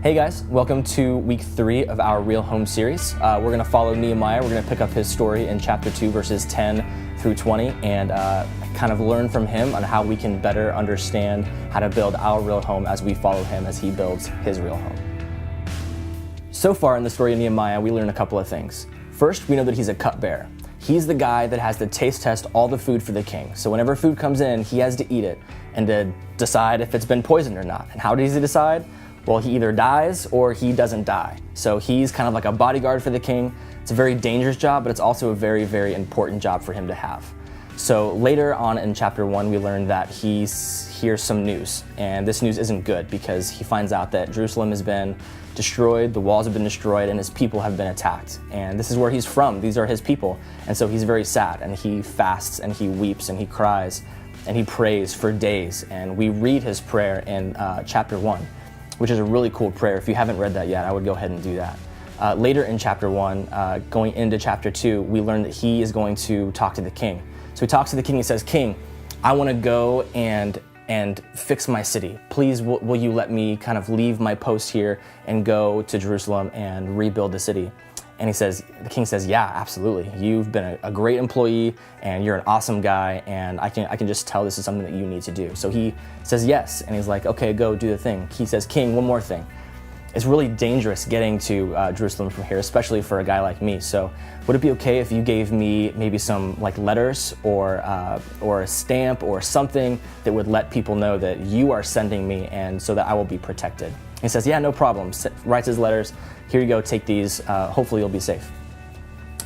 Hey guys, welcome to week 3 of our Real Home series. We're going to follow Nehemiah. We're going to pick up his story in chapter 2, verses 10 through 20, and kind of learn from him on how we can better understand how to build our real home as we follow him as he builds his real home. So far in the story of Nehemiah, we learn a couple of things. First, we know that he's a cupbearer. He's the guy that has to taste test all the food for the king. So whenever food comes in, he has to eat it and to decide if it's been poisoned or not. And how does he decide? Well, he either dies or he doesn't die. So he's kind of like a bodyguard for the king. It's a very dangerous job, but it's also a very, very important job for him to have. So later on in chapter 1, we learn that he hears some news. And this news isn't good because he finds out that Jerusalem has been destroyed, the walls have been destroyed, and his people have been attacked. And this is where he's from. These are his people. And so he's very sad, and he fasts, and he weeps, and he cries, and he prays for days. And we read his prayer in chapter 1. Which is a really cool prayer. If you haven't read that yet, I would go ahead and do that. Later in chapter 1, going into chapter 2, we learn that he is going to talk to the king. So he talks to the king and says, "King, I want to go and fix my city. Please, will you let me kind of leave my post here and go to Jerusalem and rebuild the city?" And the king says, "Yeah, absolutely. You've been a great employee and you're an awesome guy, and I can just tell this is something that you need to do." So he says yes, and he's like, "Okay, go do the thing." He says, "King, one more thing. It's really dangerous getting to Jerusalem from here, especially for a guy like me. So would it be okay if you gave me maybe some like letters or a stamp or something that would let people know that you are sending me and so that I will be protected?" He says, "Yeah, no problem." Writes his letters. "Here you go, take these. Hopefully you'll be safe."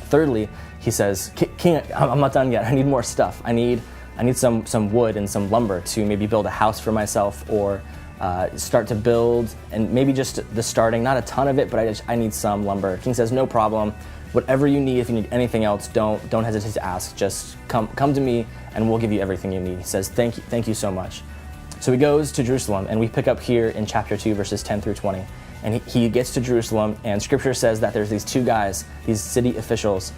Thirdly, he says, "King, I'm not done yet. I need more stuff. I need some wood and some lumber to maybe build a house for myself or start to build, and maybe just the starting, not a ton of it, but I need some lumber." King says, "No problem. Whatever you need, if you need anything else, don't hesitate to ask. Just come to me and we'll give you everything you need." He says, Thank you so much." So he goes to Jerusalem, and we pick up here in chapter 2, verses 10 through 20. And he gets to Jerusalem, and scripture says that there's these two guys, these city officials,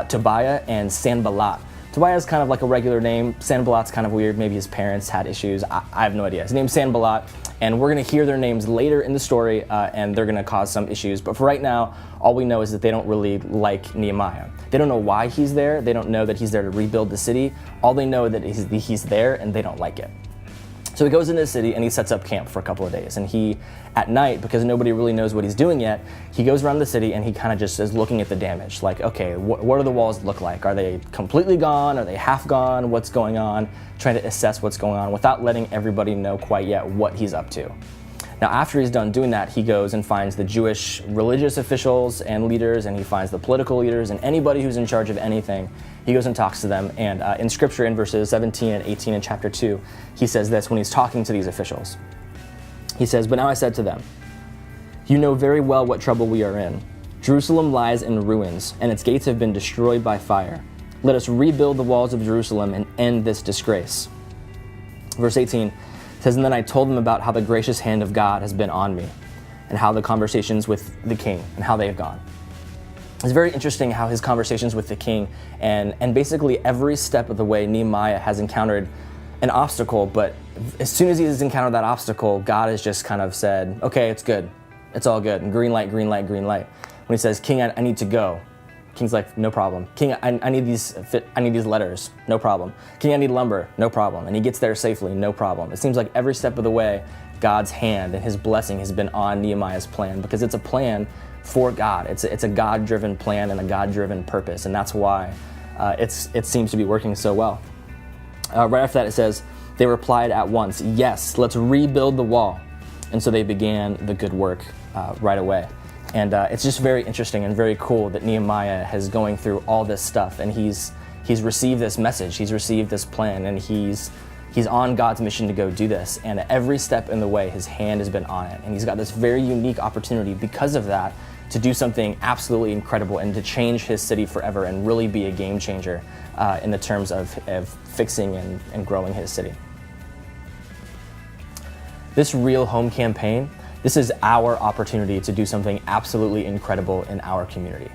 Tobiah and Sanballat. Tobiah is kind of like a regular name. Sanballat's kind of weird. Maybe his parents had issues. I have no idea. His name's Sanballat, and we're going to hear their names later in the story, and they're going to cause some issues. But for right now, all we know is that they don't really like Nehemiah. They don't know why he's there. They don't know that he's there to rebuild the city. All they know that he's there, and they don't like it. So he goes into the city and he sets up camp for a couple of days. And he, at night, because nobody really knows what he's doing yet, he goes around the city and he kind of just is looking at the damage. Like, okay, what do the walls look like? Are they completely gone? Are they half gone? What's going on? Trying to assess what's going on without letting everybody know quite yet what he's up to. Now, after he's done doing that, he goes and finds the Jewish religious officials and leaders, and he finds the political leaders and anybody who's in charge of anything. He goes and talks to them, and in scripture in verses 17 and 18 in chapter 2, he says this when he's talking to these officials. He says, "But now I said to them, you know very well what trouble we are in. Jerusalem lies in ruins, and its gates have been destroyed by fire. Let us rebuild the walls of Jerusalem and end this disgrace." Verse 18 says, "And then I told them about how the gracious hand of God has been on me, and how the conversations with the king and how they have gone." It's very interesting how his conversations with the king and basically every step of the way Nehemiah has encountered an obstacle, but as soon as he has encountered that obstacle, God has just kind of said, "Okay, it's good. It's all good." And green light, green light, green light. When he says, "King, I need to go." King's like, "No problem." "King, I need these letters." "No problem." "King, I need lumber." "No problem." And he gets there safely. "No problem." It seems like every step of the way, God's hand and his blessing has been on Nehemiah's plan, because it's a plan for God. It's a God-driven plan and a God-driven purpose, and that's why it seems to be working so well. Right after that, it says, "They replied at once, 'Yes, let's rebuild the wall.' And so they began the good work right away." And it's just very interesting and very cool that Nehemiah is going through all this stuff, and he's received this message, he's received this plan, and he's on God's mission to go do this. And at every step in the way, his hand has been on it, and he's got this very unique opportunity because of that to do something absolutely incredible and to change his city forever and really be a game changer in the terms of fixing and growing his city. This Real Home campaign, this is our opportunity to do something absolutely incredible in our community.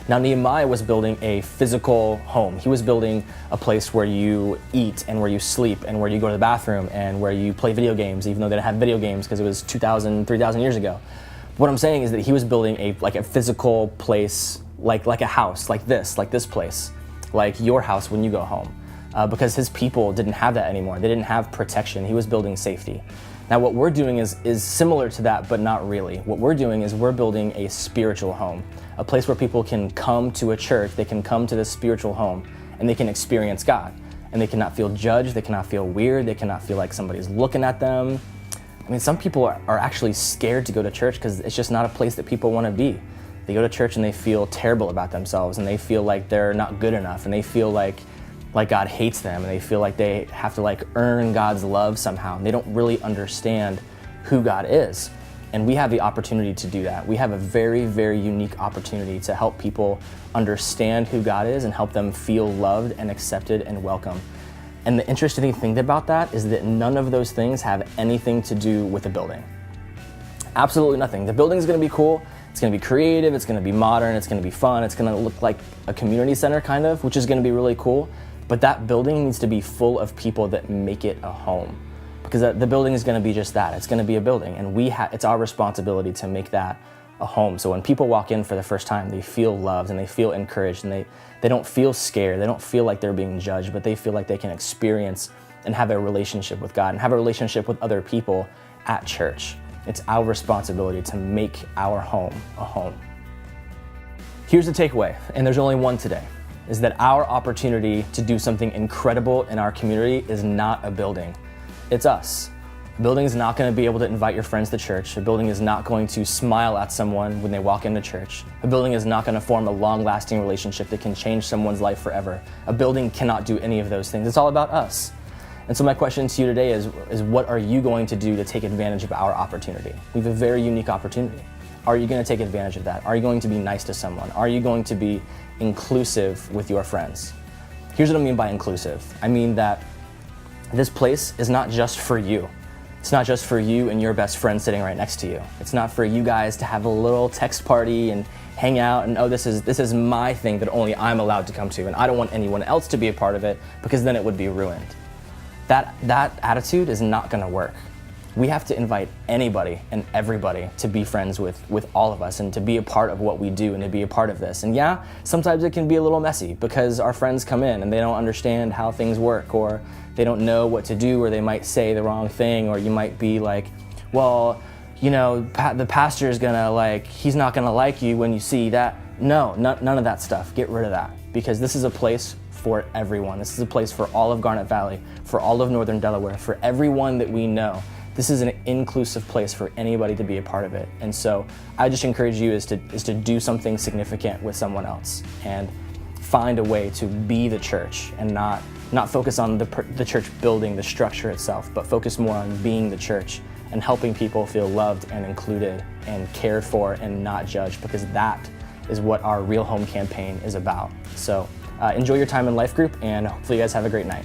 Now, Nehemiah was building a physical home. He was building a place where you eat and where you sleep and where you go to the bathroom and where you play video games, even though they didn't have video games because it was 2,000, 3,000 years ago. What I'm saying is that he was building a physical place, like a house, like this place, like your house when you go home, because his people didn't have that anymore. They didn't have protection. He was building safety. Now what we're doing is similar to that, but not really. What we're doing is we're building a spiritual home, a place where people can come to a church, they can come to this spiritual home, and they can experience God. And they cannot feel judged, they cannot feel weird, they cannot feel like somebody's looking at them. I mean, some people are actually scared to go to church because it's just not a place that people want to be. They go to church and they feel terrible about themselves, and they feel like they're not good enough, and they feel like God hates them, and they feel like they have to earn God's love somehow, and they don't really understand who God is. And we have the opportunity to do that. We have a very, very unique opportunity to help people understand who God is and help them feel loved and accepted and welcome. And the interesting thing about that is that none of those things have anything to do with the building. Absolutely nothing. The building is going to be cool, it's going to be creative, it's going to be modern, it's going to be fun, it's going to look like a community center kind of, which is going to be really cool. But that building needs to be full of people that make it a home, because the building is going to be just that. It's going to be a building, and it's our responsibility to make that a home. So when people walk in for the first time, they feel loved and they feel encouraged, and they don't feel scared. They don't feel like they're being judged, but they feel like they can experience and have a relationship with God and have a relationship with other people at church. It's our responsibility to make our home a home. Here's the takeaway, and there's only one today, is that our opportunity to do something incredible in our community is not a building. It's us. A building is not going to be able to invite your friends to church. A building is not going to smile at someone when they walk into church. A building is not going to form a long-lasting relationship that can change someone's life forever. A building cannot do any of those things. It's all about us. And so my question to you today is what are you going to do to take advantage of our opportunity? We have a very unique opportunity. Are you going to take advantage of that? Are you going to be nice to someone? Are you going to be inclusive with your friends? Here's what I mean by inclusive. I mean that this place is not just for you. It's not just for you and your best friend sitting right next to you. It's not for you guys to have a little text party and hang out and, oh, this is my thing that only I'm allowed to come to, and I don't want anyone else to be a part of it because then it would be ruined. That attitude is not going to work. We have to invite anybody and everybody to be friends with all of us and to be a part of what we do and to be a part of this. And yeah, sometimes it can be a little messy because our friends come in and they don't understand how things work, or they don't know what to do, or they might say the wrong thing, or you might be like, well, you know, the pastor is gonna he's not gonna like you when you see that. No, none of that stuff. Get rid of that, because this is a place for everyone. This is a place for all of Garnet Valley, for all of Northern Delaware, for everyone that we know. This is an inclusive place for anybody to be a part of it. And so I just encourage you is to do something significant with someone else and find a way to be the church and not focus on the church building, the structure itself, but focus more on being the church and helping people feel loved and included and cared for and not judged, because that is what our Real Home campaign is about. So enjoy your time in Life Group, and hopefully you guys have a great night.